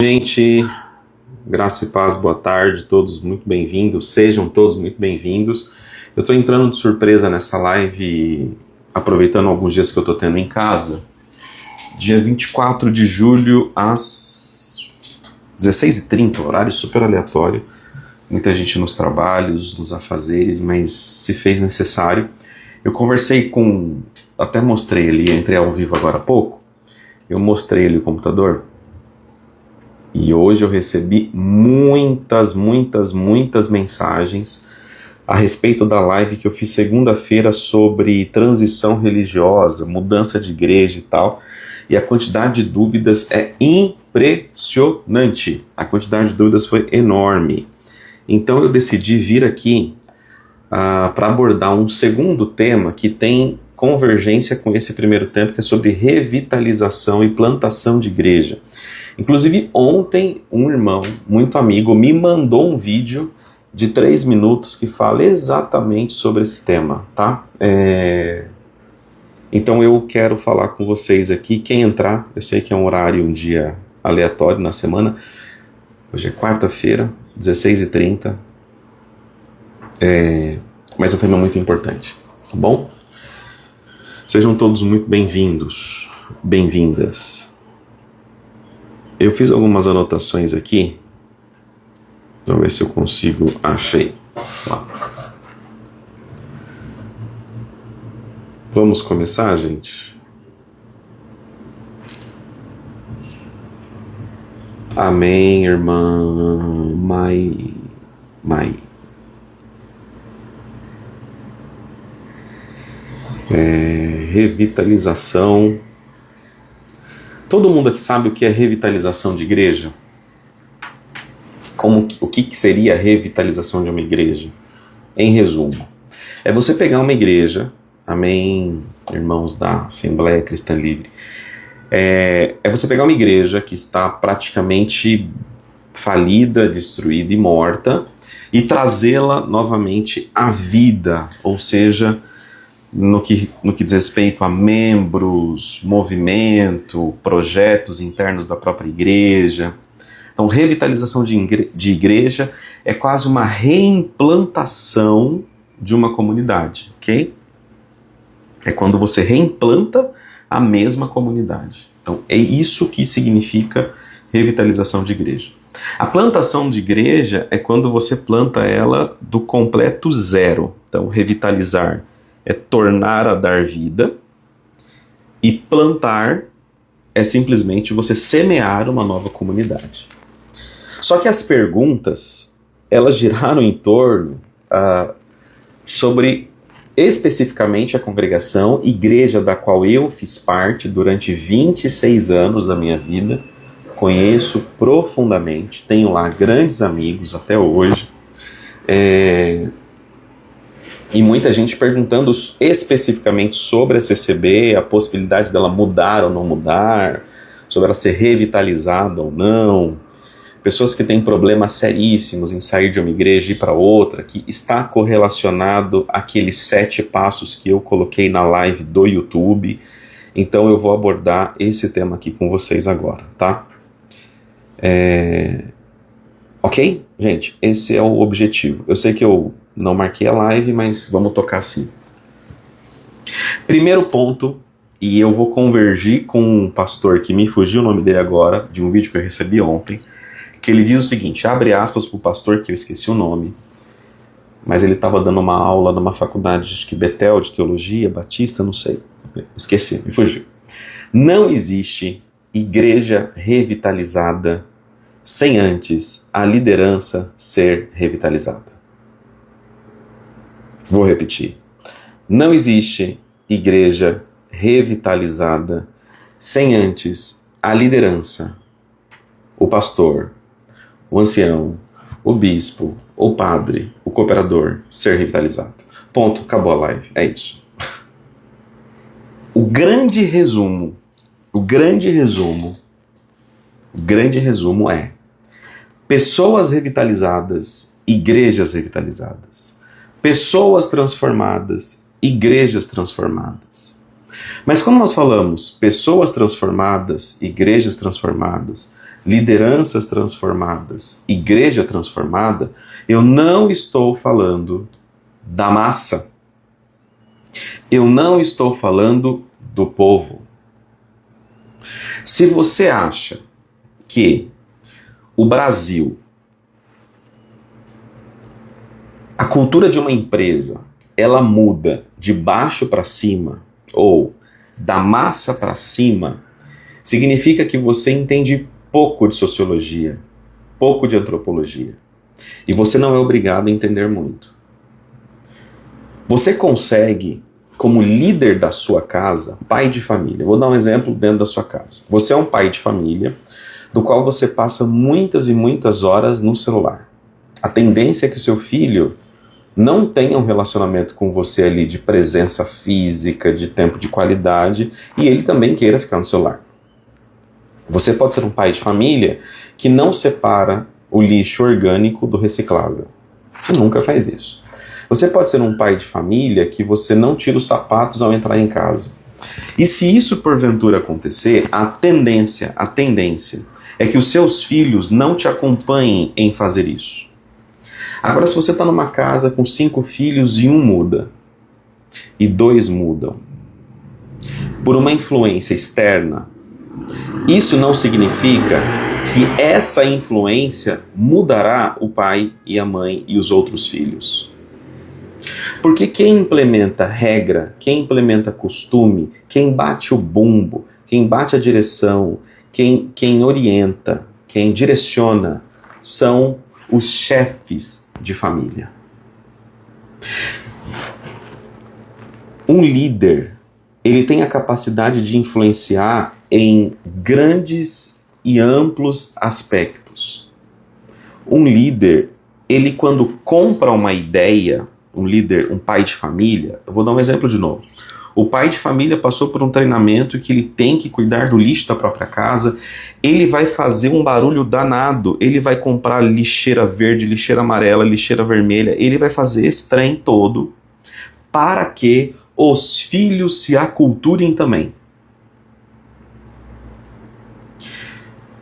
Gente, graça e paz, boa tarde, todos muito bem-vindos, sejam todos muito bem-vindos. Eu estou entrando de surpresa nessa live, aproveitando alguns dias que eu estou tendo em casa. Dia 24 de julho, às 16h30, horário super aleatório. Muita gente nos trabalhos, nos afazeres, mas se fez necessário. Eu conversei até mostrei ali, entrei ao vivo agora há pouco, eu mostrei ali o computador. E hoje eu recebi muitas mensagens a respeito da live que eu fiz segunda-feira sobre transição religiosa, mudança de igreja e tal. E a quantidade de dúvidas é impressionante. A quantidade de dúvidas foi enorme. Então eu decidi vir aqui para abordar um segundo tema que tem convergência com esse primeiro tema, que é sobre revitalização e plantação de igreja. Inclusive, ontem, um irmão muito amigo me mandou um vídeo de 3 minutos que fala exatamente sobre esse tema, tá? Então eu quero falar com vocês aqui. Quem entrar, eu sei que é um horário, um dia aleatório na semana. Hoje é quarta-feira, 16h30. Mas é um tema muito importante, tá bom? Sejam todos muito bem-vindos, bem-vindas. Eu fiz algumas anotações aqui. Vamos ver se eu consigo. Achei. Lá. Vamos começar, gente? Amém, irmã Mai. Revitalização. Todo mundo aqui sabe o que é revitalização de igreja? O que seria a revitalização de uma igreja? Em resumo, é você pegar uma igreja, amém, irmãos da Assembleia Cristã Livre, é você pegar uma igreja que está praticamente falida, destruída e morta, e trazê-la novamente à vida, ou seja, no que diz respeito a membros, movimento, projetos internos da própria igreja. Então, revitalização de igreja é quase uma reimplantação de uma comunidade, ok? É quando você reimplanta a mesma comunidade. Então, é isso que significa revitalização de igreja. A plantação de igreja é quando você planta ela do completo zero. Então, revitalizar é tornar a dar vida, e plantar é simplesmente você semear uma nova comunidade. Só que as perguntas, elas giraram em torno sobre especificamente a congregação, igreja da qual eu fiz parte durante 26 anos da minha vida, conheço profundamente, tenho lá grandes amigos até hoje, e muita gente perguntando especificamente sobre a CCB, a possibilidade dela mudar ou não mudar, sobre ela ser revitalizada ou não. Pessoas que têm problemas seríssimos em sair de uma igreja e ir para outra, que está correlacionado àqueles 7 passos que eu coloquei na live do YouTube. Então eu vou abordar esse tema aqui com vocês agora, tá? Ok? Gente, esse é o objetivo. Eu sei que eu não marquei a live, mas vamos tocar assim. Primeiro ponto, e eu vou convergir com um pastor que me fugiu o nome dele agora, de um vídeo que eu recebi ontem, que ele diz o seguinte, abre aspas para o pastor, que eu esqueci o nome, mas ele estava dando uma aula numa faculdade, acho que Betel, de teologia, Batista, não sei, esqueci, me fugiu. Não existe igreja revitalizada sem antes a liderança ser revitalizada. Vou repetir. Não existe igreja revitalizada sem antes a liderança, o pastor, o ancião, o bispo, o padre, o cooperador ser revitalizado. Ponto, acabou a live. É isso. O grande resumo é pessoas revitalizadas, igrejas revitalizadas. Pessoas transformadas, igrejas transformadas. Mas quando nós falamos pessoas transformadas, igrejas transformadas, lideranças transformadas, igreja transformada, eu não estou falando da massa. Eu não estou falando do povo. Se você acha que o Brasil, a cultura de uma empresa, ela muda de baixo para cima ou da massa para cima, significa que você entende pouco de sociologia, pouco de antropologia. E você não é obrigado a entender muito. Você consegue, como líder da sua casa, pai de família, vou dar um exemplo dentro da sua casa. Você é um pai de família, do qual você passa muitas e muitas horas no celular. A tendência é que o seu filho não tenha um relacionamento com você ali de presença física, de tempo de qualidade, e ele também queira ficar no celular. Você pode ser um pai de família que não separa o lixo orgânico do reciclável. Você nunca faz isso. Você pode ser um pai de família que você não tira os sapatos ao entrar em casa. E se isso porventura acontecer, a tendência é que os seus filhos não te acompanhem em fazer isso. Agora, se você está numa casa com 5 filhos e um muda, e 2 mudam, por uma influência externa, isso não significa que essa influência mudará o pai e a mãe e os outros filhos. Porque quem implementa regra, quem implementa costume, quem bate o bumbo, quem bate a direção, quem orienta, quem direciona, são os chefes de família. Um líder, ele tem a capacidade de influenciar em grandes e amplos aspectos. Um líder, ele quando compra uma ideia, um líder, um pai de família, eu vou dar um exemplo de novo. O pai de família passou por um treinamento que ele tem que cuidar do lixo da própria casa, ele vai fazer um barulho danado, ele vai comprar lixeira verde, lixeira amarela, lixeira vermelha, ele vai fazer esse trem todo para que os filhos se aculturem também.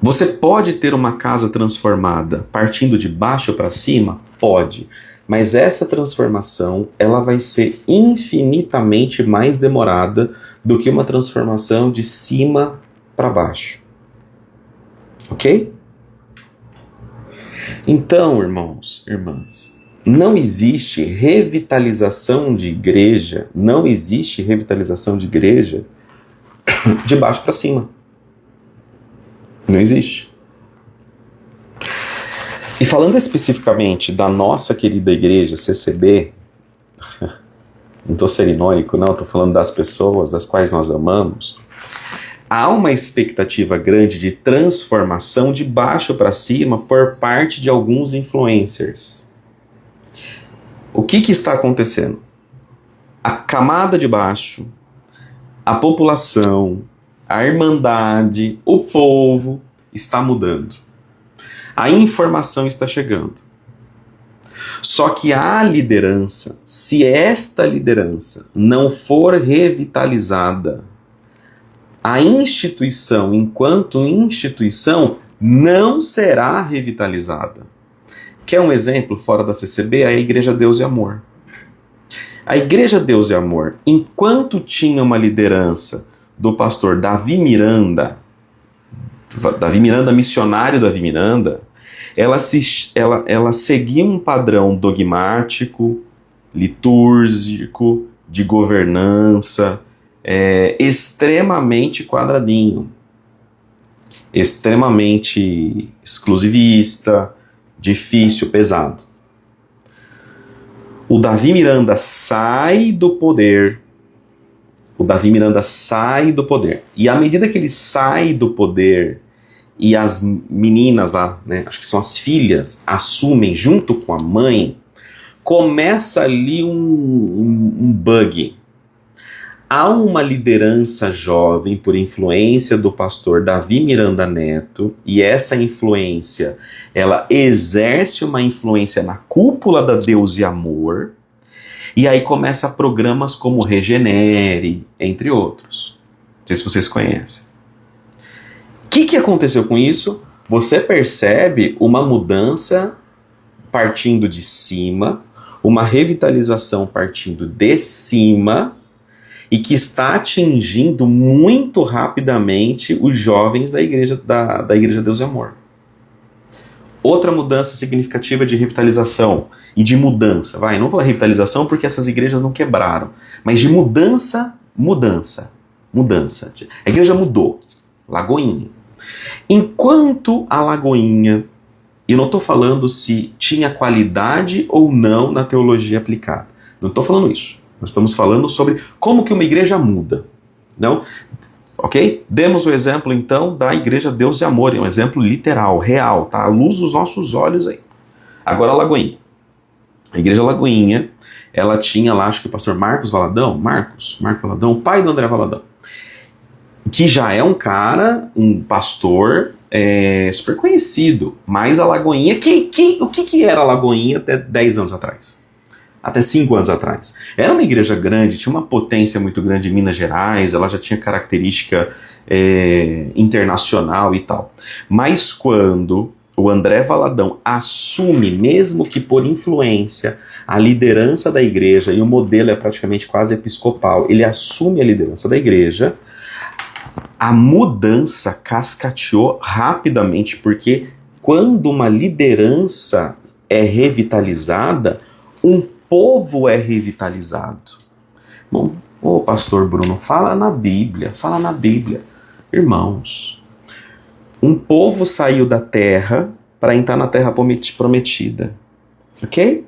Você pode ter uma casa transformada partindo de baixo para cima? Pode. Mas essa transformação, ela vai ser infinitamente mais demorada do que uma transformação de cima para baixo. Ok? Então, irmãos, irmãs, não existe revitalização de igreja, de baixo para cima. Não existe. E falando especificamente da nossa querida igreja, CCB, não estou sendo irônico, não, estou falando das pessoas das quais nós amamos, há uma expectativa grande de transformação de baixo para cima por parte de alguns influencers. O que está acontecendo? A camada de baixo, a população, a irmandade, o povo está mudando. A informação está chegando. Só que a liderança, se esta liderança não for revitalizada, a instituição, enquanto instituição, não será revitalizada. Quer um exemplo fora da CCB? A Igreja Deus e Amor. A Igreja Deus e Amor, enquanto tinha uma liderança do pastor Davi Miranda, missionário Davi Miranda, ela seguia um padrão dogmático, litúrgico, de governança, extremamente quadradinho, extremamente exclusivista, difícil, pesado. O Davi Miranda sai do poder. E à medida que ele sai do poder e as meninas lá, né, acho que são as filhas, assumem junto com a mãe, começa ali um bug. Há uma liderança jovem por influência do pastor Davi Miranda Neto, e essa influência, ela exerce uma influência na cúpula da Deus e Amor, e aí começa programas como Regenere, entre outros. Não sei se vocês conhecem. O que aconteceu com isso? você percebe uma mudança partindo de cima, uma revitalização partindo de cima, e que está atingindo muito rapidamente os jovens da igreja Deus e Amor. Outra mudança significativa de revitalização e de mudança, não vou falar revitalização porque essas igrejas não quebraram, mas de mudança. A igreja mudou. Lagoinha. Enquanto a Lagoinha, e não estou falando se tinha qualidade ou não na teologia aplicada, não estou falando isso. Nós estamos falando sobre como que uma igreja muda. Não? Ok? Demos o exemplo, então, da igreja Deus e Amor. É um exemplo literal, real, tá? À luz dos nossos olhos aí. Agora a Lagoinha. A igreja Lagoinha, ela tinha lá, acho que o pastor Marcos Valadão, o pai do André Valadão, que já é um cara, um pastor super conhecido. Mas a Lagoinha, o que era a Lagoinha até 10 anos atrás? Até 5 anos atrás. Era uma igreja grande, tinha uma potência muito grande em Minas Gerais, ela já tinha característica internacional e tal. Mas quando o André Valadão assume, mesmo que por influência, a liderança da igreja, e o modelo é praticamente quase episcopal, ele assume a liderança da igreja, a mudança cascateou rapidamente, porque quando uma liderança é revitalizada, um povo é revitalizado. Bom, pastor Bruno, fala na Bíblia. Irmãos, um povo saiu da terra para entrar na terra prometida. Ok?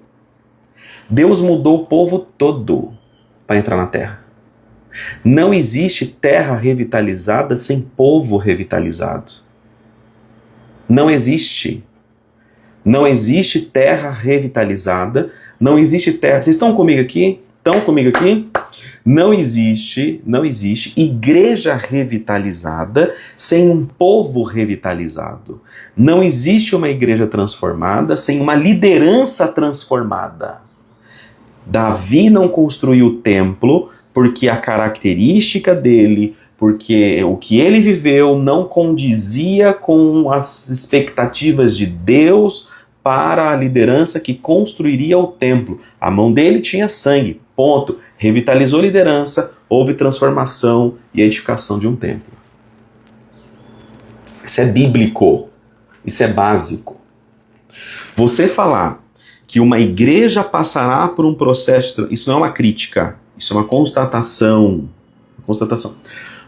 Deus mudou o povo todo para entrar na terra. Não existe terra revitalizada sem povo revitalizado. Não existe. Não existe terra revitalizada. Não existe terra. Vocês estão comigo aqui? Não existe igreja revitalizada sem um povo revitalizado. Não existe uma igreja transformada sem uma liderança transformada. Davi não construiu o templo porque a característica dele, porque o que ele viveu não condizia com as expectativas de Deus para a liderança que construiria o templo. A mão dele tinha sangue, ponto. Revitalizou a liderança, houve transformação e edificação de um templo. Isso é bíblico, isso é básico. Você falar que uma igreja passará por um processo, isso não é uma crítica, isso é uma constatação.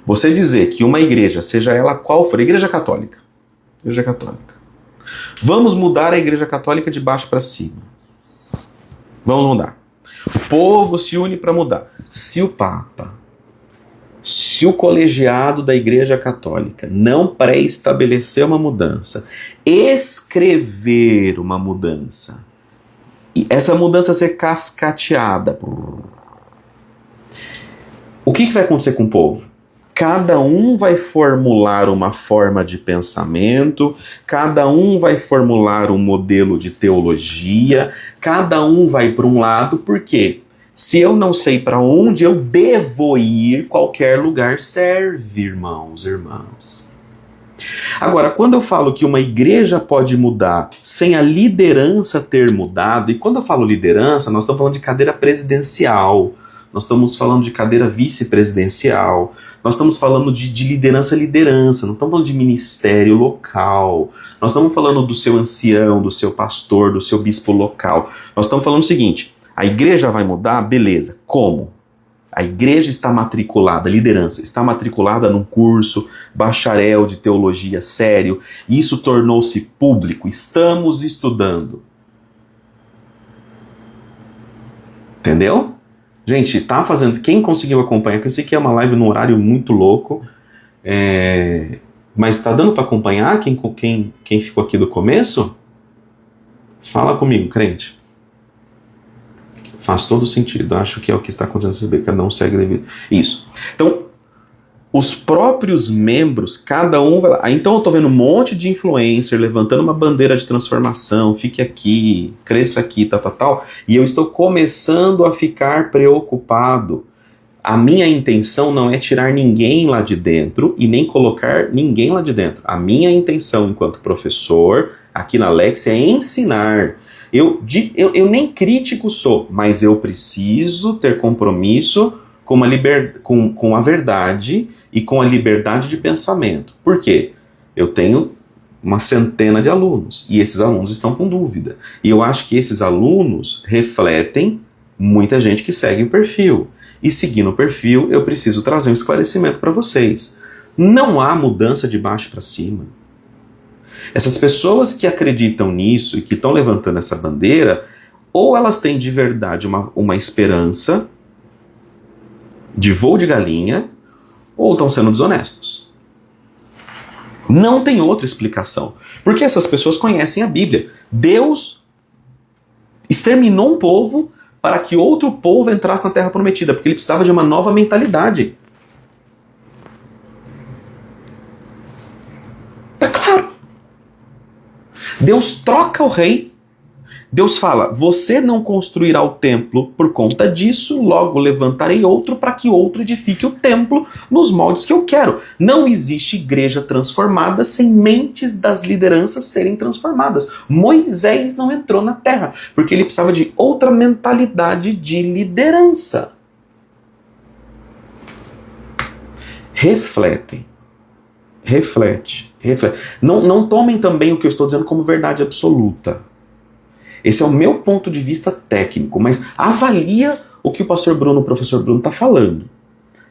Você dizer que uma igreja, seja ela qual for, igreja católica, vamos mudar a igreja católica de baixo para cima. Vamos mudar. O povo se une para mudar. Se o Papa, se o colegiado da igreja católica não pré-estabelecer uma mudança, escrever uma mudança, e essa mudança ser cascateada, o que vai acontecer com o povo? Cada um vai formular uma forma de pensamento, cada um vai formular um modelo de teologia, cada um vai para um lado, por quê? Se eu não sei para onde eu devo ir, qualquer lugar serve, irmãos e irmãs. Agora, quando eu falo que uma igreja pode mudar sem a liderança ter mudado, e quando eu falo liderança, nós estamos falando de cadeira presidencial, nós estamos falando de cadeira vice-presidencial, nós estamos falando de liderança, não estamos falando de ministério local, nós estamos falando do seu ancião, do seu pastor, do seu bispo local. Nós estamos falando o seguinte, a igreja vai mudar? Beleza. Como? A igreja está matriculada, a liderança está matriculada num curso bacharel de teologia sério, e isso tornou-se público, estamos estudando. Entendeu? Gente, tá fazendo, quem conseguiu acompanhar, que eu sei que é uma live num horário muito louco, mas tá dando para acompanhar quem ficou aqui do começo? Fala comigo, crente. Faz todo sentido, acho que é o que está acontecendo, cada um segue devido. Isso. Então, os próprios membros, cada um vai lá. Então eu tô vendo um monte de influencer levantando uma bandeira de transformação, fique aqui, cresça aqui, tal, e eu estou começando a ficar preocupado. A minha intenção não é tirar ninguém lá de dentro e nem colocar ninguém lá de dentro. A minha intenção enquanto professor aqui na Lex é ensinar. Eu nem crítico sou, mas eu preciso ter compromisso com a verdade e com a liberdade de pensamento. Por quê? Eu tenho uma centena de alunos e esses alunos estão com dúvida. E eu acho que esses alunos refletem muita gente que segue o perfil. E seguindo o perfil, eu preciso trazer um esclarecimento para vocês. Não há mudança de baixo para cima. Essas pessoas que acreditam nisso e que estão levantando essa bandeira, ou elas têm de verdade uma esperança de voo de galinha, ou estão sendo desonestos. Não tem outra explicação. Porque essas pessoas conhecem a Bíblia. Deus exterminou um povo para que outro povo entrasse na Terra Prometida, porque ele precisava de uma nova mentalidade. Tá claro. Deus troca o rei. Deus fala, você não construirá o templo por conta disso, logo levantarei outro para que outro edifique o templo nos moldes que eu quero. Não existe igreja transformada sem mentes das lideranças serem transformadas. Moisés não entrou na terra, porque ele precisava de outra mentalidade de liderança. Reflete. Não tomem também o que eu estou dizendo como verdade absoluta. Esse é o meu ponto de vista técnico, mas avalia o que o pastor Bruno, o professor Bruno está falando.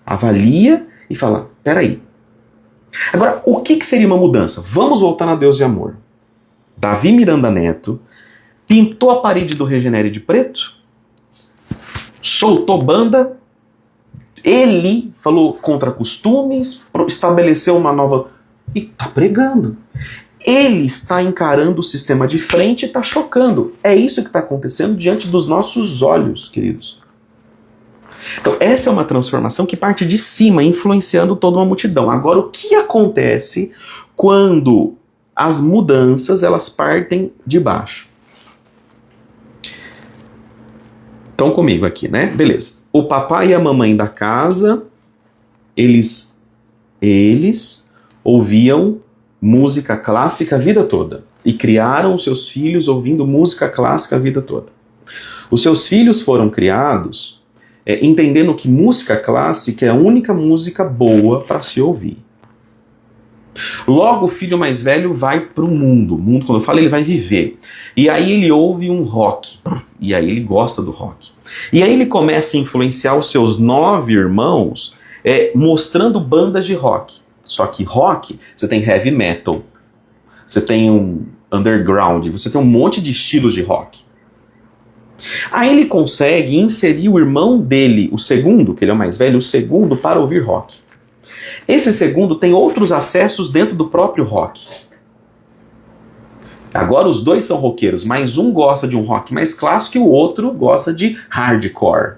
Avalia e fala, peraí. Agora, o que seria uma mudança? Vamos voltar na Deus de Amor. Davi Miranda Neto pintou a parede do Regenere de preto, soltou banda, ele falou contra costumes, estabeleceu uma nova... e está pregando. Ele está encarando o sistema de frente e está chocando. É isso que está acontecendo diante dos nossos olhos, queridos. Então, essa é uma transformação que parte de cima, influenciando toda uma multidão. Agora, o que acontece quando as mudanças elas partem de baixo? Estão comigo aqui, né? Beleza. O papai e a mamãe da casa, eles ouviam música clássica a vida toda. E criaram os seus filhos ouvindo música clássica a vida toda. Os seus filhos foram criados entendendo que música clássica é a única música boa para se ouvir. Logo, o filho mais velho vai para o mundo. O mundo, quando eu falo, ele vai viver. E aí ele ouve um rock. E aí ele gosta do rock. E aí ele começa a influenciar os seus 9 irmãos mostrando bandas de rock. Só que rock, você tem heavy metal, você tem um underground, você tem um monte de estilos de rock. Aí ele consegue inserir o irmão dele, o segundo, que ele é o mais velho, o segundo para ouvir rock. Esse segundo tem outros acessos dentro do próprio rock. Agora os dois são roqueiros, mas um gosta de um rock mais clássico e o outro gosta de hardcore.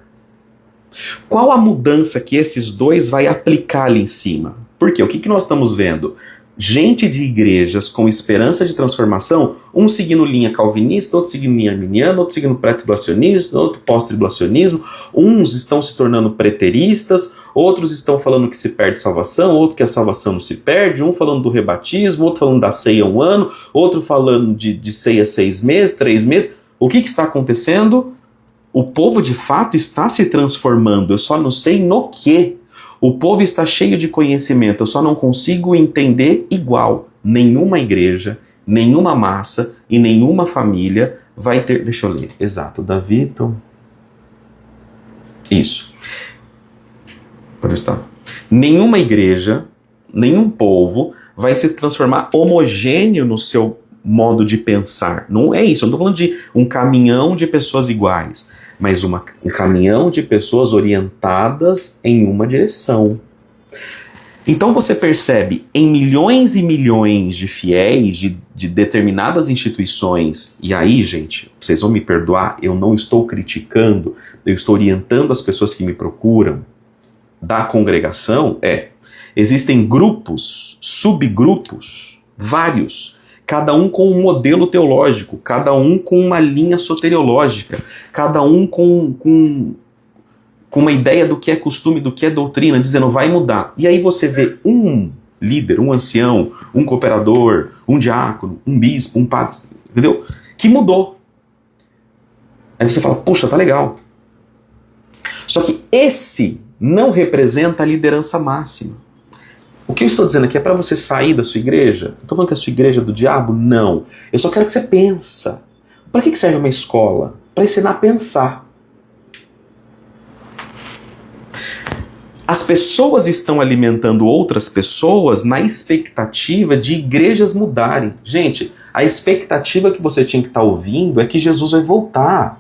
Qual a mudança que esses dois vai aplicar ali em cima? Por quê? O que nós estamos vendo? Gente de igrejas com esperança de transformação, um seguindo linha calvinista, outro seguindo linha arminiana, outro seguindo pré-tribulacionismo, outro pós-tribulacionismo. Uns estão se tornando preteristas, outros estão falando que se perde salvação, outro que a salvação não se perde, um falando do rebatismo, outro falando da ceia 1 ano, outro falando de ceia 6 meses, 3 meses. O que está acontecendo? O povo de fato está se transformando, eu só não sei no quê. O povo está cheio de conhecimento, eu só não consigo entender igual. Nenhuma igreja, nenhuma massa e nenhuma família vai ter... Deixa eu ler, exato, Davi... Isso. Onde está? Nenhuma igreja, nenhum povo vai se transformar homogêneo no seu modo de pensar. Não é isso, eu não estou falando de um caminhão de pessoas iguais, mas um caminhão de pessoas orientadas em uma direção. Então você percebe em milhões e milhões de fiéis de determinadas instituições, e aí, gente, vocês vão me perdoar, eu não estou criticando, eu estou orientando as pessoas que me procuram da congregação, existem grupos, subgrupos, vários, cada um com um modelo teológico, cada um com uma linha soteriológica, cada um com com uma ideia do que é costume, do que é doutrina, dizendo vai mudar. E aí você vê um líder, um ancião, um cooperador, um diácono, um bispo, um padre, entendeu? Que mudou. Aí você fala, puxa, tá legal. Só que esse não representa a liderança máxima. O que eu estou dizendo aqui é para você sair da sua igreja? Estou falando que a sua igreja é do diabo? Não. Eu só quero que você pensa. Para que serve uma escola? Para ensinar a pensar. As pessoas estão alimentando outras pessoas na expectativa de igrejas mudarem. Gente, a expectativa que você tinha que estar ouvindo é que Jesus vai voltar.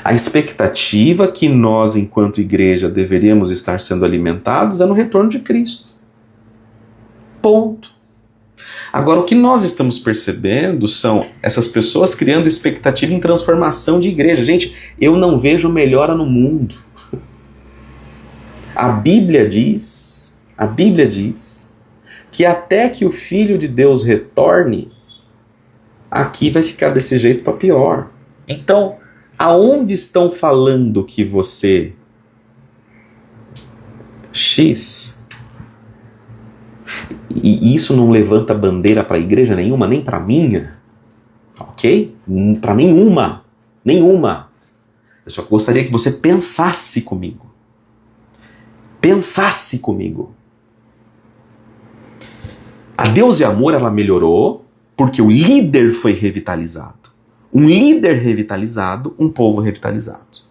A expectativa que nós, enquanto igreja, deveríamos estar sendo alimentados é no retorno de Cristo. Ponto. Agora, o que nós estamos percebendo são essas pessoas criando expectativa em transformação de igreja. Gente, eu não vejo melhora no mundo. A Bíblia diz que até que o Filho de Deus retorne, aqui vai ficar desse jeito para pior. Então, aonde estão falando que você X, e isso não levanta bandeira para igreja nenhuma, nem para minha, ok? Para nenhuma. Eu só gostaria que você pensasse comigo. A Deus e Amor, ela melhorou porque o líder foi revitalizado. Um líder revitalizado, um povo revitalizado.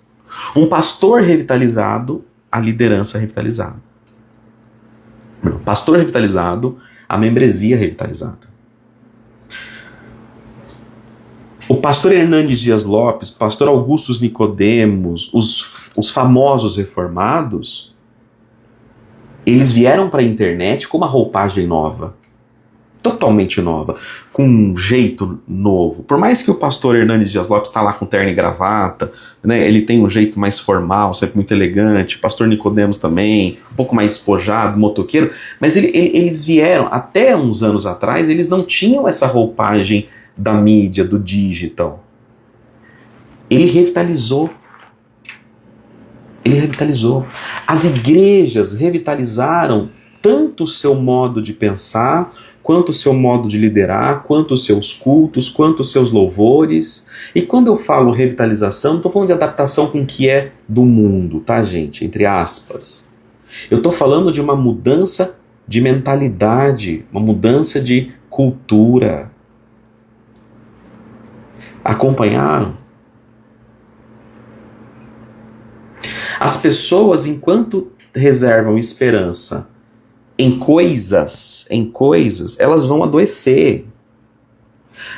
Um pastor revitalizado, a liderança revitalizada. Pastor revitalizado, a membresia revitalizada. O pastor Hernandes Dias Lopes, pastor Augustus Nicodemos, os famosos reformados, eles vieram para a internet com uma roupagem nova. Totalmente nova, com um jeito novo. Por mais que o pastor Hernandes Dias Lopes está lá com terno e gravata, né, ele tem um jeito mais formal, sempre muito elegante, o pastor Nicodemos também, um pouco mais espojado, motoqueiro, mas eles vieram, até uns anos atrás, eles não tinham essa roupagem da mídia, do digital. Ele revitalizou. As igrejas revitalizaram tanto o seu modo de pensar, quanto o seu modo de liderar, quanto os seus cultos, quanto os seus louvores. E quando eu falo revitalização, não estou falando de adaptação com o que é do mundo, tá, gente? Entre aspas. Eu estou falando de uma mudança de mentalidade, uma mudança de cultura. Acompanharam? As pessoas, enquanto reservam esperança em coisas, elas vão adoecer.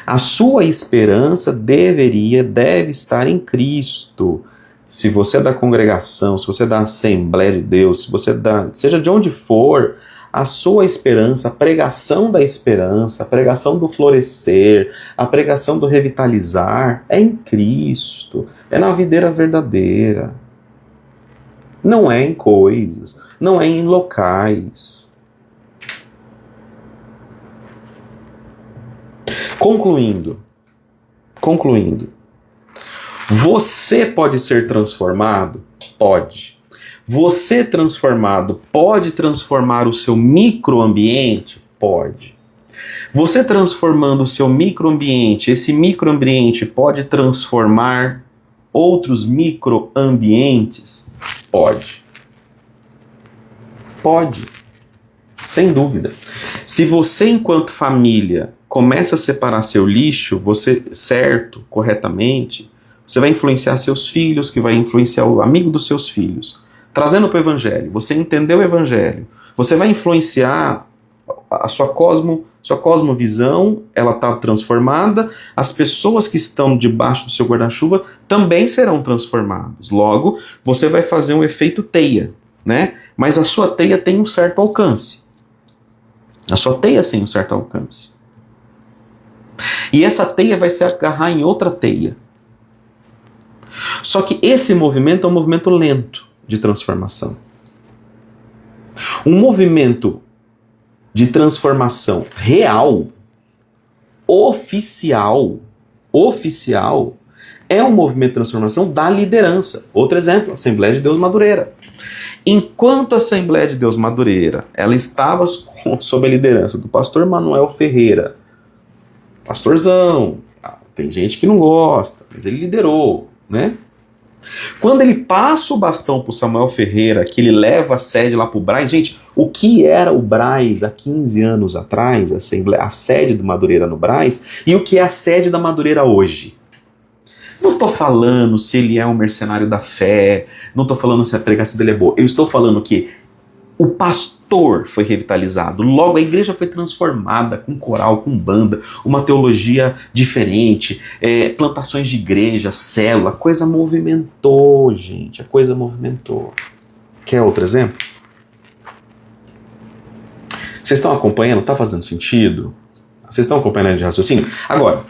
A sua esperança deve estar em Cristo. Se você é da congregação, se você é da Assembleia de Deus, se você é seja de onde for, a sua esperança, a pregação da esperança, a pregação do florescer, a pregação do revitalizar é em Cristo, é na videira verdadeira. Não é em coisas, não é em locais. Concluindo, você pode ser transformado? Pode. Você transformado pode transformar o seu microambiente? Pode. Você transformando o seu microambiente, esse microambiente pode transformar outros microambientes? Pode. Pode. Sem dúvida. Se você, enquanto família, começa a separar seu lixo, você, certo, corretamente, você vai influenciar seus filhos, que vai influenciar o amigo dos seus filhos. Trazendo para o Evangelho, você entendeu o Evangelho, você vai influenciar a sua cosmovisão, ela está transformada, as pessoas que estão debaixo do seu guarda-chuva também serão transformadas. Logo, você vai fazer um efeito teia, né? Mas a sua teia tem um certo alcance. E essa teia vai se agarrar em outra teia. Só que esse movimento é um movimento lento de transformação. Um movimento de transformação real, oficial, é um movimento de transformação da liderança. Outro exemplo, Assembleia de Deus Madureira. Enquanto a Assembleia de Deus Madureira, ela estava sob a liderança do pastor Manuel Ferreira, pastorzão, tem gente que não gosta, mas ele liderou, né? Quando ele passa o bastão para o Samuel Ferreira, que ele leva a sede lá para o Braz, gente, o que era o Braz há 15 anos atrás, a sede do Madureira no Braz, e o que é a sede da Madureira hoje? Não estou falando se ele é um mercenário da fé, não estou falando se a pregação dele é boa, eu estou falando que o pastor foi revitalizado, logo a igreja foi transformada com coral, com banda, uma teologia diferente, plantações de igreja, célula, a coisa movimentou, gente, a coisa movimentou. Quer outro exemplo? Vocês estão acompanhando? Está fazendo sentido? Vocês estão acompanhando a linha de raciocínio? Agora,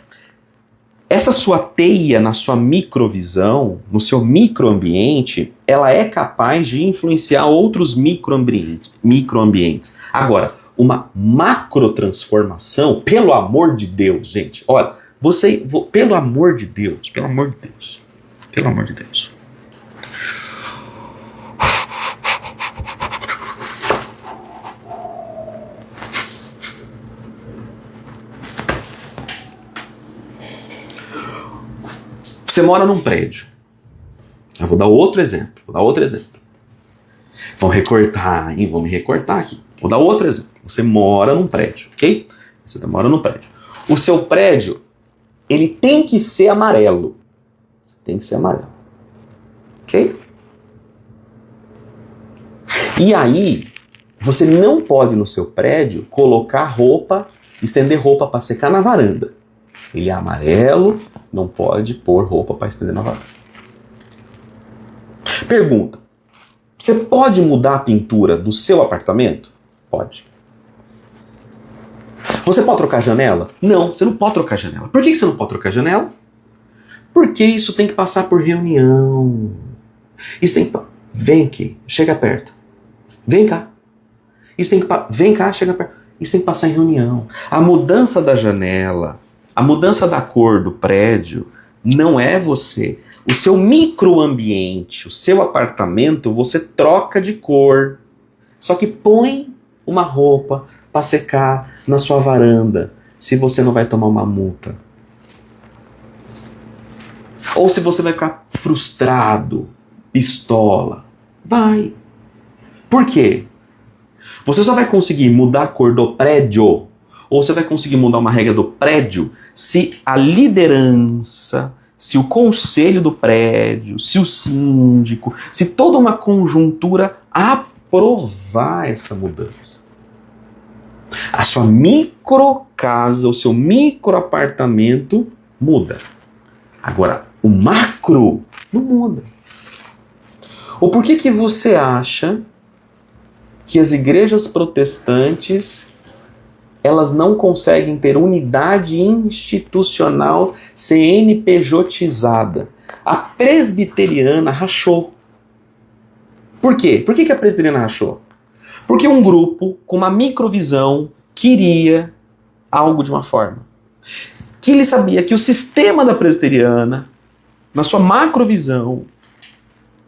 essa sua teia na sua microvisão, no seu microambiente, ela é capaz de influenciar outros microambientes. Agora, uma macrotransformação, pelo amor de Deus, gente, olha, pelo amor de Deus, pelo amor de Deus, pelo amor de Deus. Você mora num prédio. Eu vou dar outro exemplo. Vão recortar, hein? Vão me recortar aqui. Vou dar outro exemplo. Você mora num prédio, ok? Você mora num prédio. O seu prédio, ele tem que ser amarelo. Tem que ser amarelo. Ok? E aí, você não pode no seu prédio colocar roupa, estender roupa para secar na varanda. Ele é amarelo, não pode pôr roupa para estender na varanda. Pergunta: você pode mudar a pintura do seu apartamento? Pode. Você pode trocar a janela? Não, você não pode trocar a janela. Por que você não pode trocar a janela? Porque isso tem que passar por reunião. Isso tem que... Vem aqui, chega perto. Vem cá. Vem cá, chega perto. Isso tem que passar em reunião. A mudança da janela, a mudança da cor do prédio, não é você. O seu microambiente, o seu apartamento, você troca de cor. Só que põe uma roupa para secar na sua varanda, se você não vai tomar uma multa. Ou se você vai ficar frustrado, pistola. Vai. Por quê? Você só vai conseguir mudar a cor do prédio, ou você vai conseguir mudar uma regra do prédio, se a liderança, se o conselho do prédio, se o síndico, se toda uma conjuntura aprovar essa mudança. A sua micro casa, o seu micro apartamento muda. Agora, o macro não muda. Ou por que você acha que as igrejas protestantes elas não conseguem ter unidade institucional CNPJizada? A presbiteriana rachou. Por quê? Por que a presbiteriana rachou? Porque um grupo com uma microvisão queria algo de uma forma. Que ele sabia que o sistema da presbiteriana, na sua macrovisão,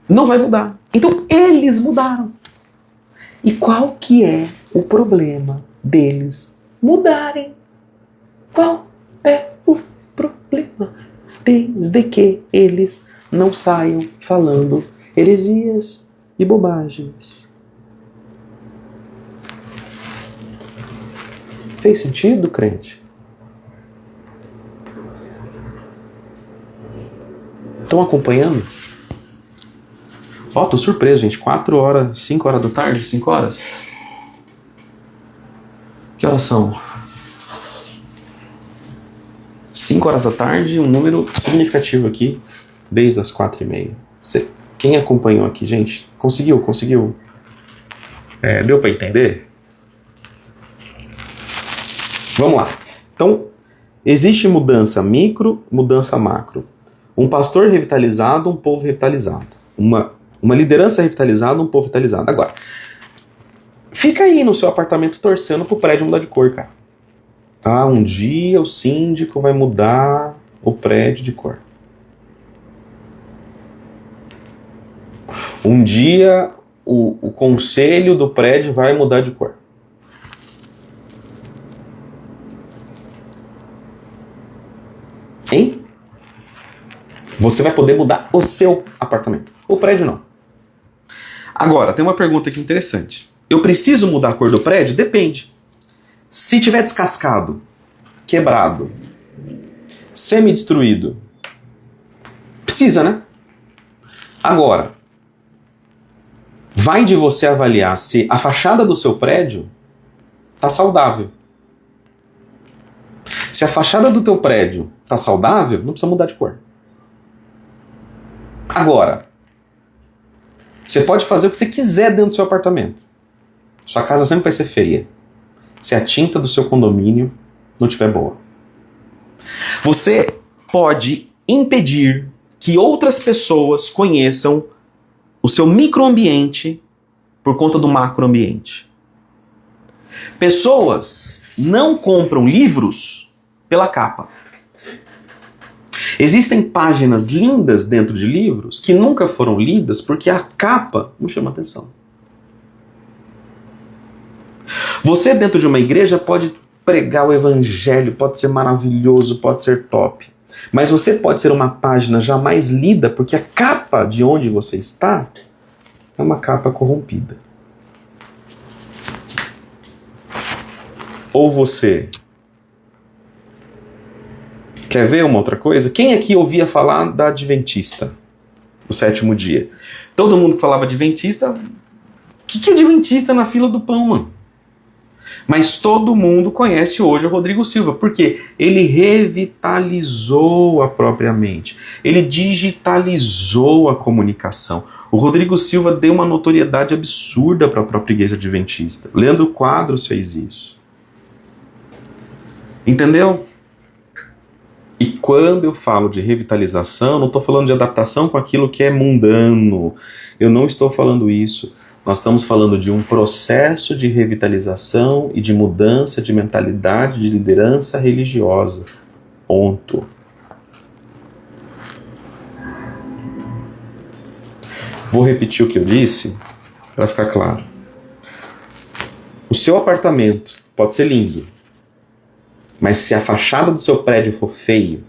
não vai mudar. Então eles mudaram. E qual que é o problema deles mudarem? Qual é o problema? Desde que eles não saiam falando heresias e bobagens. Fez sentido, crente? Estão acompanhando? Ó, tô surpreso, gente. 4 horas, 5 horas da tarde? 5 horas? Que horas são? 5 horas da tarde, um número significativo aqui, desde as 4h30. Quem acompanhou aqui, gente? Conseguiu? Deu pra entender? Vamos lá. Então, existe mudança micro, mudança macro. Um pastor revitalizado, um povo revitalizado. Uma liderança revitalizada, um povo revitalizado. Agora, fica aí no seu apartamento torcendo pro prédio mudar de cor, cara. Tá? Um dia o síndico vai mudar o prédio de cor. Um dia o conselho do prédio vai mudar de cor. Hein? Você vai poder mudar o seu apartamento. O prédio não. Agora, tem uma pergunta aqui interessante. Eu preciso mudar a cor do prédio? Depende. Se tiver descascado, quebrado, semi-destruído, precisa, né? Agora, vai de você avaliar se a fachada do seu prédio está saudável. Se a fachada do teu prédio está saudável, não precisa mudar de cor. Agora, você pode fazer o que você quiser dentro do seu apartamento. Sua casa sempre vai ser feia se a tinta do seu condomínio não estiver boa. Você pode impedir que outras pessoas conheçam o seu microambiente por conta do macroambiente. Pessoas não compram livros pela capa. Existem páginas lindas dentro de livros que nunca foram lidas porque a capa não chama atenção. Você dentro de uma igreja pode pregar o evangelho, pode ser maravilhoso, pode ser top. Mas você pode ser uma página jamais lida porque a capa de onde você está é uma capa corrompida. Ou você quer ver uma outra coisa? Quem aqui ouvia falar da Adventista, o sétimo dia? Todo mundo que falava Adventista, o que é Adventista na fila do pão, mano? Mas todo mundo conhece hoje o Rodrigo Silva, porque ele revitalizou a própria mente, ele digitalizou a comunicação. O Rodrigo Silva deu uma notoriedade absurda para a própria igreja adventista. Leandro Quadros fez isso. Entendeu? E quando eu falo de revitalização, não estou falando de adaptação com aquilo que é mundano. Eu não estou falando isso. Nós estamos falando de um processo de revitalização e de mudança de mentalidade de liderança religiosa. Ponto. Vou repetir o que eu disse para ficar claro. O seu apartamento pode ser lindo, mas se a fachada do seu prédio for feio,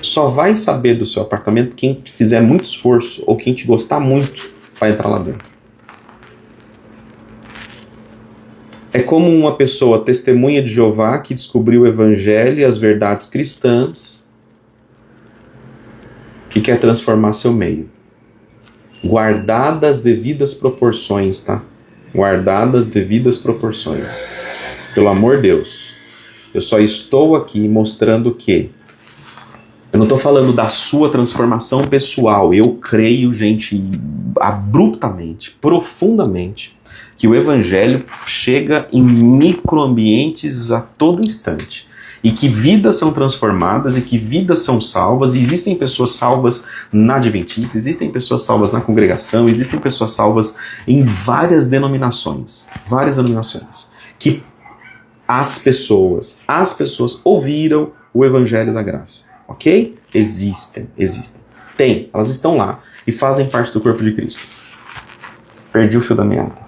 só vai saber do seu apartamento quem fizer muito esforço ou quem te gostar muito vai entrar lá dentro. É como uma pessoa testemunha de Jeová que descobriu o evangelho e as verdades cristãs que quer transformar seu meio. Guardadas as devidas proporções, tá? Guardadas as devidas proporções. Pelo amor de Deus. Eu só estou aqui mostrando que eu não estou falando da sua transformação pessoal. Eu creio, gente, abruptamente, profundamente, que o evangelho chega em microambientes a todo instante. E que vidas são transformadas e que vidas são salvas. E existem pessoas salvas na Adventista, existem pessoas salvas na congregação, existem pessoas salvas em várias denominações. Várias denominações. Que as pessoas ouviram o evangelho da graça. Ok? Existem. Tem, elas estão lá e fazem parte do corpo de Cristo. Perdi o fio da meada.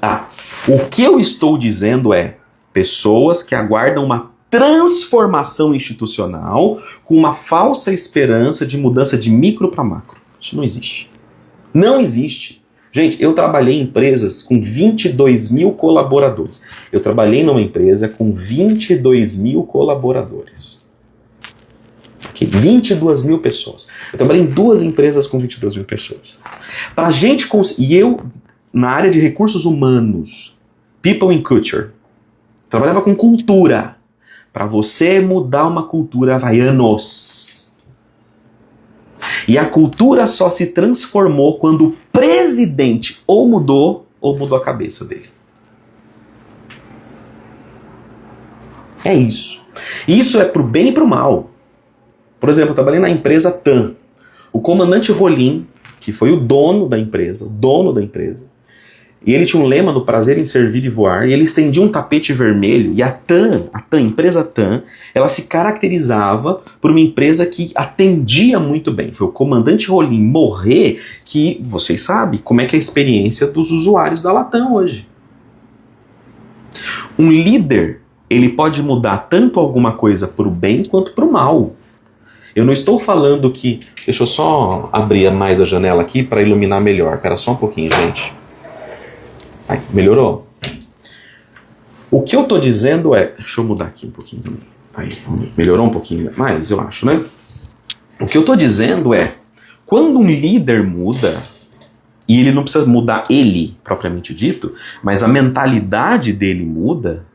Tá. O que eu estou dizendo é pessoas que aguardam uma transformação institucional com uma falsa esperança de mudança de micro para macro. Isso não existe. Não existe. Gente, eu trabalhei em empresas com 22 mil colaboradores. Eu trabalhei numa empresa com 22 mil colaboradores. 22 mil pessoas. Eu trabalhei em 2 empresas com 22 mil pessoas. Pra gente conseguir... E eu, na área de recursos humanos, People and Culture, trabalhava com cultura. Para você mudar uma cultura, vai anos. E a cultura só se transformou quando o presidente ou mudou a cabeça dele. É isso. Isso é pro bem e pro mal. Por exemplo, eu trabalhei na empresa TAM. O comandante Rolim, que foi o dono da empresa, E ele tinha um lema do prazer em servir e voar, e ele estendia um tapete vermelho, e a empresa TAM, ela se caracterizava por uma empresa que atendia muito bem. Foi o comandante Rolim morrer que, vocês sabem, como é que é a experiência dos usuários da Latam hoje. Um líder, ele pode mudar tanto alguma coisa para o bem quanto para o mal. Eu não estou falando que... Deixa eu só abrir mais a janela aqui para iluminar melhor. Espera só um pouquinho, gente. Aí, melhorou? O que eu tô dizendo é... Deixa eu mudar aqui um pouquinho também. Aí, melhorou um pouquinho mais, eu acho, né? O que eu tô dizendo é... Quando um líder muda... E ele não precisa mudar ele, propriamente dito, mas a mentalidade dele muda,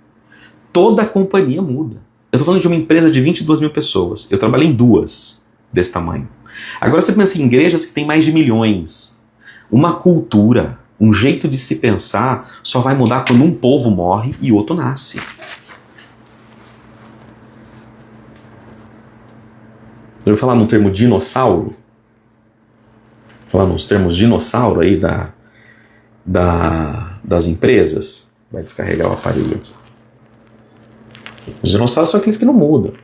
toda a companhia muda. Eu tô falando de uma empresa de 22 mil pessoas. Eu trabalhei em 2 desse tamanho. Agora você pensa em igrejas que tem mais de milhões. Uma cultura... Um jeito de se pensar só vai mudar quando um povo morre e outro nasce. Eu vou falar no termo dinossauro. Falar nos termos dinossauro aí das empresas. Vai descarregar o aparelho aqui. Os dinossauros são aqueles que não mudam.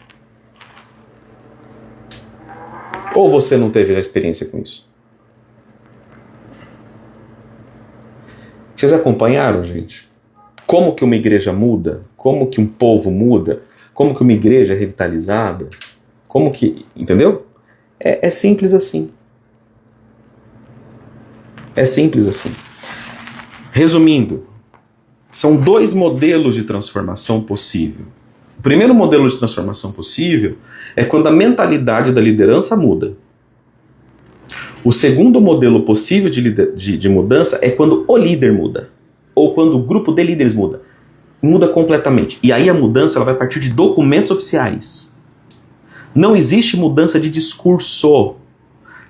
Ou você não teve a experiência com isso? Vocês acompanharam, gente? Como que uma igreja muda? Como que um povo muda? Como que uma igreja é revitalizada? Como que... Entendeu? É simples assim. É simples assim. Resumindo, são 2 modelos de transformação possível. O primeiro modelo de transformação possível é quando a mentalidade da liderança muda. O segundo modelo possível de mudança é quando o líder muda. Ou quando o grupo de líderes muda. Muda completamente. E aí a mudança ela vai partir de documentos oficiais. Não existe mudança de discurso.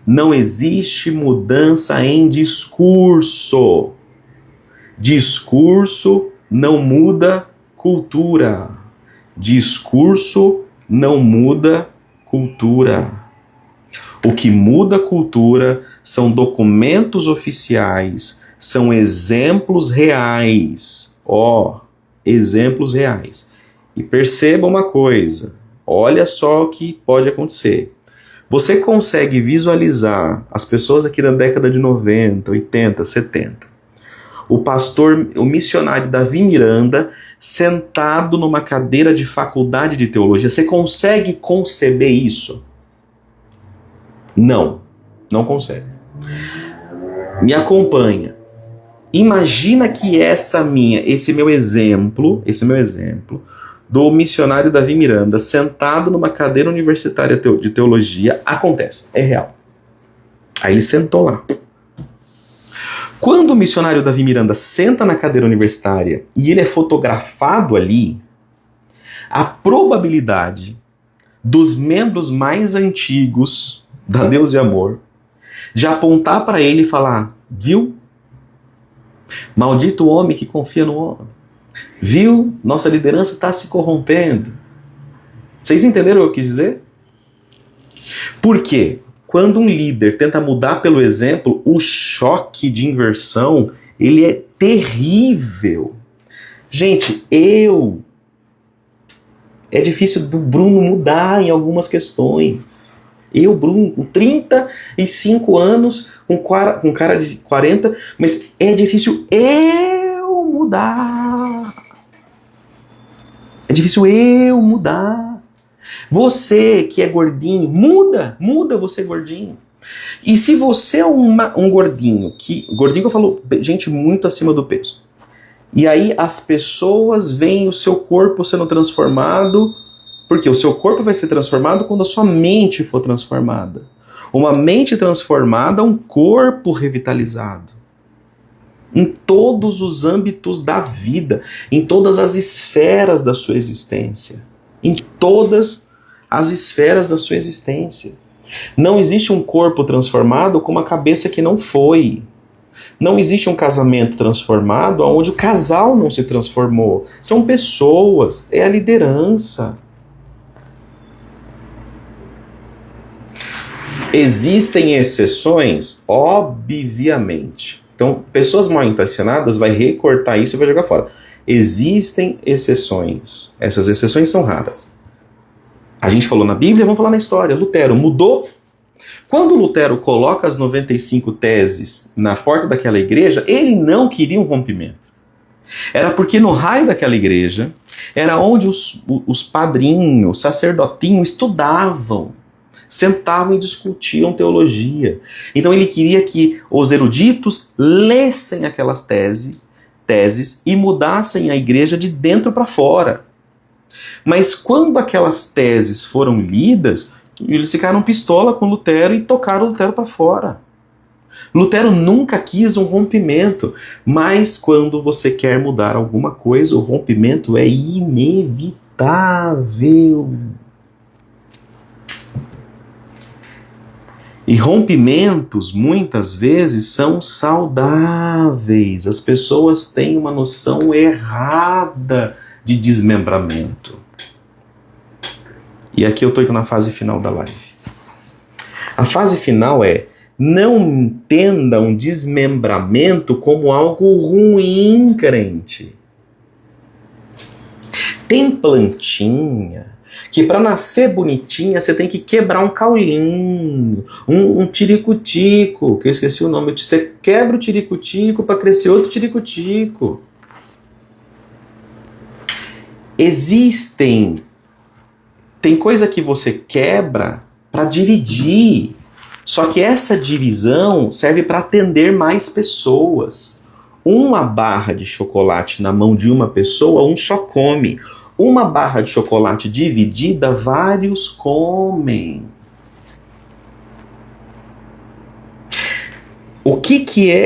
Não existe mudança em discurso. Discurso não muda cultura. Discurso não muda cultura. O que muda a cultura são documentos oficiais, são exemplos reais. Exemplos reais. E perceba uma coisa, olha só o que pode acontecer. Você consegue visualizar as pessoas aqui da década de 90, 80, 70. O missionário Davi Miranda, sentado numa cadeira de faculdade de teologia. Você consegue conceber isso? Não consegue. Me acompanha. Imagina que esse meu exemplo do missionário Davi Miranda, sentado numa cadeira universitária de teologia, acontece. É real. Aí ele sentou lá. Quando o missionário Davi Miranda senta na cadeira universitária e ele é fotografado ali, a probabilidade dos membros mais antigos da Deus de Amor de apontar para ele e falar: viu? Maldito o homem que confia no homem. Viu? Nossa liderança está se corrompendo. Vocês entenderam o que eu quis dizer? Por quê? Quando um líder tenta mudar pelo exemplo, o choque de inversão, ele é terrível. Gente, é difícil do Bruno mudar em algumas questões. Eu, Bruno, com 35 anos, com cara de 40, mas é difícil eu mudar. É difícil eu mudar. Você que é gordinho, muda você gordinho. E se você é um gordinho, gordinho que eu falo, gente muito acima do peso, e aí as pessoas veem o seu corpo sendo transformado, porque o seu corpo vai ser transformado quando a sua mente for transformada. Uma mente transformada é um corpo revitalizado. Em todos os âmbitos da vida, em todas as esferas da sua existência. Em todas as esferas da sua existência. Não existe um corpo transformado com uma cabeça que não foi. Não existe um casamento transformado onde o casal não se transformou. São pessoas, é a liderança. Existem exceções? Obviamente. Então, pessoas mal intencionadas vai recortar isso e vai jogar fora. Existem exceções. Essas exceções são raras. A gente falou na Bíblia, vamos falar na história. Lutero mudou. Quando Lutero coloca as 95 teses na porta daquela igreja, ele não queria um rompimento. Era porque no raio daquela igreja, era onde os padrinhos, sacerdotinhos estudavam, sentavam e discutiam teologia. Então ele queria que os eruditos lessem aquelas teses e mudassem a igreja de dentro para fora. Mas quando aquelas teses foram lidas, eles ficaram pistola com Lutero e tocaram Lutero para fora. Lutero nunca quis um rompimento, mas quando você quer mudar alguma coisa, o rompimento é inevitável. E rompimentos, muitas vezes, são saudáveis. As pessoas têm uma noção errada de desmembramento. E aqui eu estou indo na fase final da live. A fase final é: não entenda um desmembramento como algo ruim, crente. Tem plantinha que para nascer bonitinha você tem que quebrar um caulinho, um tiricutico, que eu esqueci o nome. Você quebra o tiricutico para crescer outro tiricutico. Tem coisa que você quebra para dividir. Só que essa divisão serve para atender mais pessoas. Uma barra de chocolate na mão de uma pessoa, um só come. Uma barra de chocolate dividida, vários comem.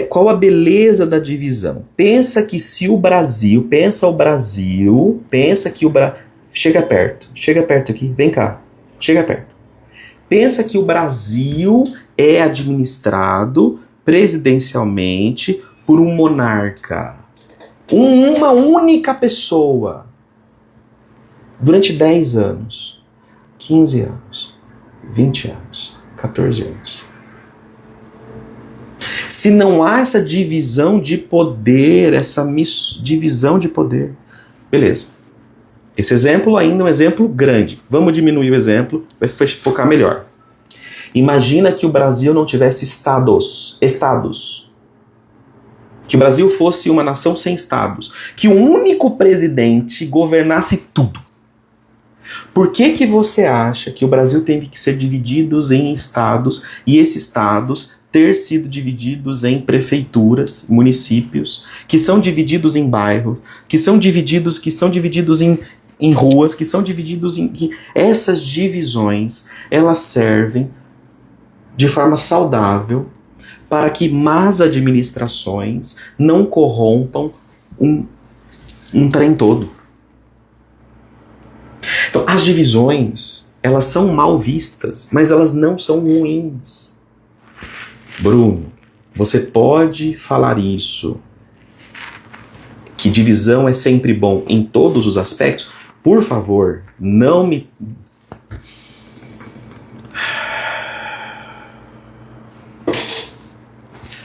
Qual a beleza da divisão? Pensa que chega perto aqui, vem cá, chega perto. Pensa que o Brasil é administrado presidencialmente por um monarca. Uma única pessoa. Durante 10 anos, 15 anos, 20 anos, 14 anos. Se não há essa divisão de poder, divisão de poder, beleza. Esse exemplo ainda é um exemplo grande. Vamos diminuir o exemplo, vai focar melhor. Imagina que o Brasil não tivesse estados. Que o Brasil fosse uma nação sem estados. Que um único presidente governasse tudo. Por que você acha que o Brasil tem que ser dividido em estados e esses estados ter sido divididos em prefeituras, municípios, que são divididos em bairros, que são divididos em ruas, que são divididos em... Essas divisões, elas servem de forma saudável para que más administrações não corrompam um trem todo. Então, as divisões, elas são mal vistas, mas elas não são ruins. Bruno, você pode falar isso, que divisão é sempre bom em todos os aspectos? Por favor, não me...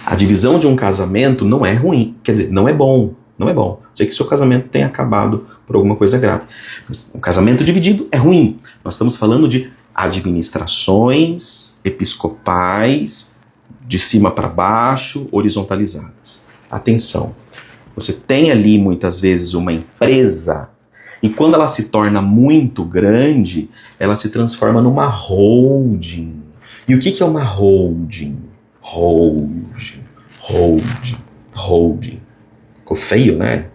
A divisão de um casamento não é ruim, quer dizer, não é bom. Sei que seu casamento tenha acabado por alguma coisa grave. Mas um casamento dividido é ruim. Nós estamos falando de administrações episcopais, de cima para baixo, horizontalizadas. Atenção, você tem ali muitas vezes uma empresa e quando ela se torna muito grande, ela se transforma numa holding. E o que é uma holding? Holding. Ficou feio, né?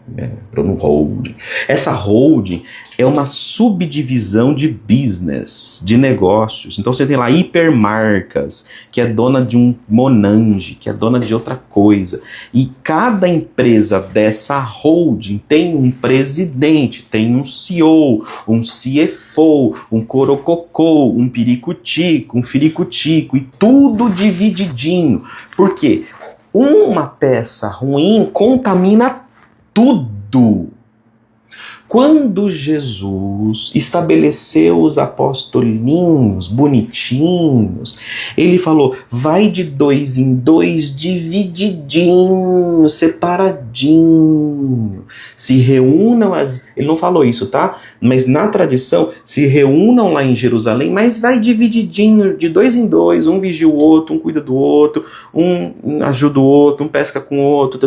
Um holding. Essa holding é uma subdivisão de business, de negócios. Então você tem lá hipermarcas, que é dona de um Monange, que é dona de outra coisa. E cada empresa dessa holding tem um presidente, tem um CEO, um CFO, um corococô, um piricutico, um firicutico, e tudo divididinho. Por quê? Uma peça ruim contamina tudo. Quando Jesus estabeleceu os apostolinhos bonitinhos, ele falou, vai de 2 em 2, divididinho, separadinho. Se reúnam Ele não falou isso, tá? Mas na tradição, se reúnam lá em Jerusalém, mas vai divididinho, de 2 em 2, um vigia o outro, um cuida do outro, um ajuda o outro, um pesca com o outro,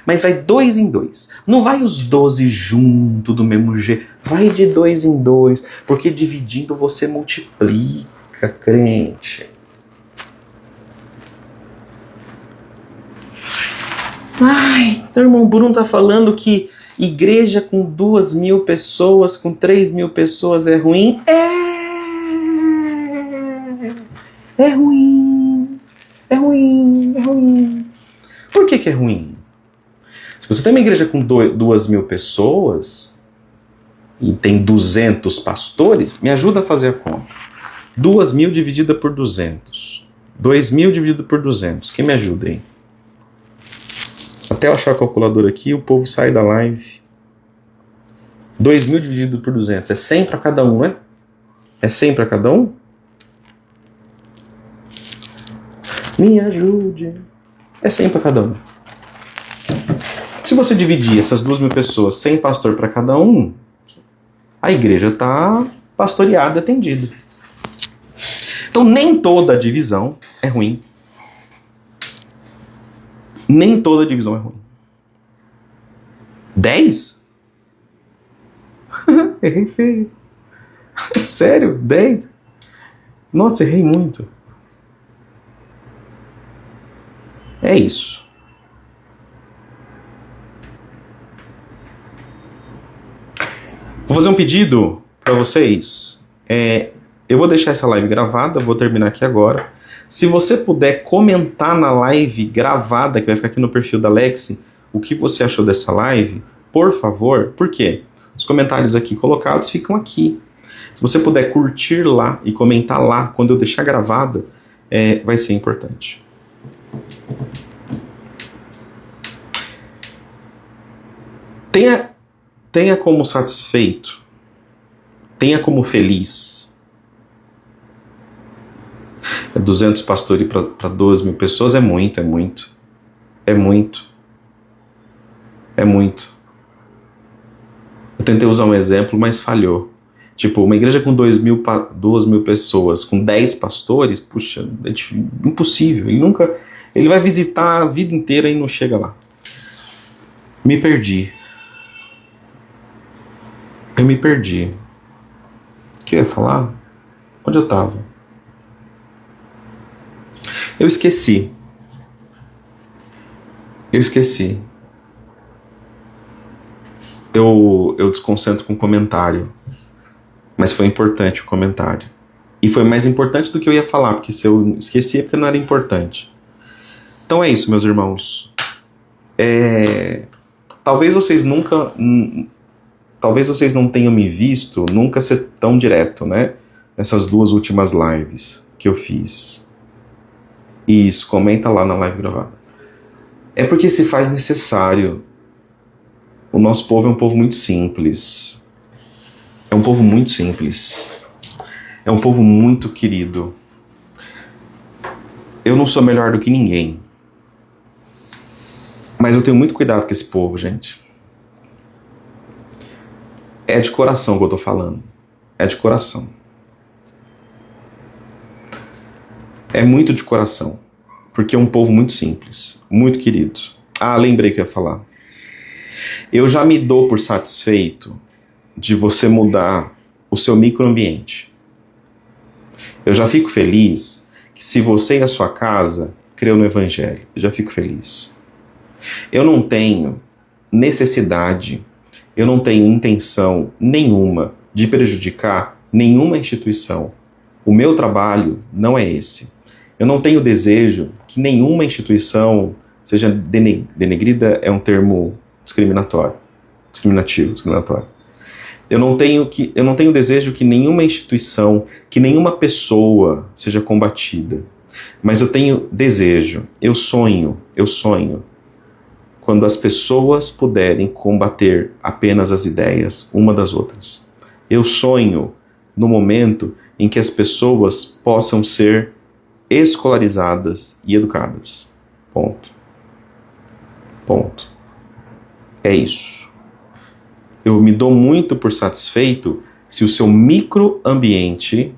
mas vai 2 em 2. Não vai os 12 juntos do mesmo jeito, vai de 2 em 2, porque dividindo você multiplica, crente. Ai, o irmão Bruno tá falando que igreja com 2.000 pessoas, com 3.000 pessoas é ruim? É ruim. É ruim, é ruim. Por que é ruim? Se você tem uma igreja com 2.000 pessoas e tem 200 pastores, me ajuda a fazer a conta. 2.000 dividida por 200. 2.000 dividido por 200. Quem me ajuda aí? Até eu achar a calculadora aqui, o povo sai da live. 2.000 dividido por 200. É 100 para cada um, né? É 100 para cada um? Me ajude. É 100 para cada um. Se você dividir essas 2.000 pessoas, 100 pastor para cada um, a igreja está pastoreada, atendida. Então nem toda divisão é ruim. Nem toda divisão é ruim. 10? Errei feio. Sério? 10? Nossa, errei muito. É isso. Vou fazer um pedido para vocês. Eu vou deixar essa live gravada, vou terminar aqui agora. Se você puder comentar na live gravada, que vai ficar aqui no perfil da Lexi, o que você achou dessa live, por favor. Por quê? Os comentários aqui colocados ficam aqui. Se você puder curtir lá e comentar lá, quando eu deixar gravada, vai ser importante. Tenha como satisfeito, tenha como feliz. 200 pastores para 2.000 pessoas é muito. Eu tentei usar um exemplo, mas falhou. Tipo, uma igreja com 2.000 pessoas, com 10 pastores, puxa, é impossível. Ele vai visitar a vida inteira e não chega lá. Me perdi. Eu me perdi. O que eu ia falar? Onde eu estava? Eu esqueci. Eu desconcentro com o comentário. Mas foi importante o comentário. E foi mais importante do que eu ia falar, porque se eu esqueci é porque não era importante. Então é isso, meus irmãos. Talvez vocês não tenham me visto nunca ser tão direto, né? Nessas 2 últimas lives que eu fiz. Isso, comenta lá na live gravada. É porque se faz necessário. O nosso povo é um povo muito simples. É um povo muito simples. É um povo muito querido. Eu não sou melhor do que ninguém. Mas eu tenho muito cuidado com esse povo, gente. É de coração que eu tô falando. É de coração. É muito de coração. Porque é um povo muito simples. Muito querido. Ah, lembrei que eu ia falar. Eu já me dou por satisfeito de você mudar o seu microambiente. Eu já fico feliz que se você e a sua casa creu no Evangelho. Eu já fico feliz. Eu não tenho necessidade, eu não tenho intenção nenhuma de prejudicar nenhuma instituição. O meu trabalho não é esse. Eu não tenho desejo que nenhuma instituição seja denegrida, é um termo discriminatório. Eu não tenho desejo que nenhuma instituição, que nenhuma pessoa seja combatida. Mas eu tenho desejo, eu sonho quando as pessoas puderem combater apenas as ideias uma das outras. Eu sonho no momento em que as pessoas possam ser escolarizadas e educadas. Ponto. Ponto. É isso. Eu me dou muito por satisfeito se o seu microambiente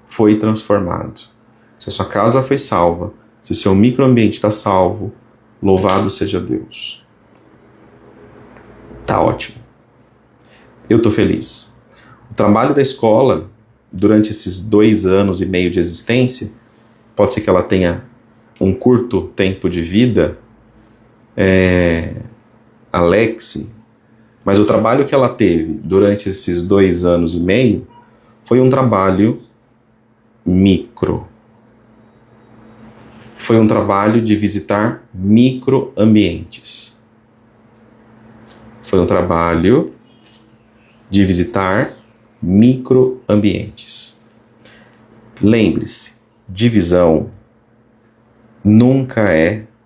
foi transformado. Se a sua casa foi salva, se o seu microambiente está salvo, louvado seja Deus. Tá ótimo. Eu tô feliz. O trabalho da escola, durante esses 2 anos e meio de existência, pode ser que ela tenha um curto tempo de vida, Alexe, mas o trabalho que ela teve durante esses 2 anos e meio foi um trabalho micro. Foi um trabalho de visitar microambientes. Foi um trabalho de visitar microambientes. Lembre-se, divisão nunca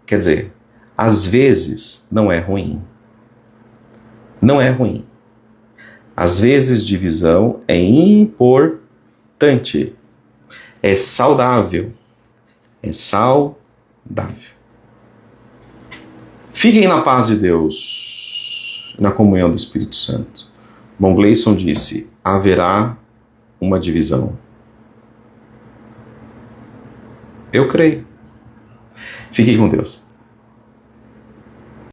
quer dizer, às vezes não é ruim. Não é ruim. Às vezes divisão é importante. É saudável. É saudável. Fiquem na paz de Deus, na comunhão do Espírito Santo. Bom, Gleison disse, haverá uma divisão. Eu creio. Fiquem com Deus.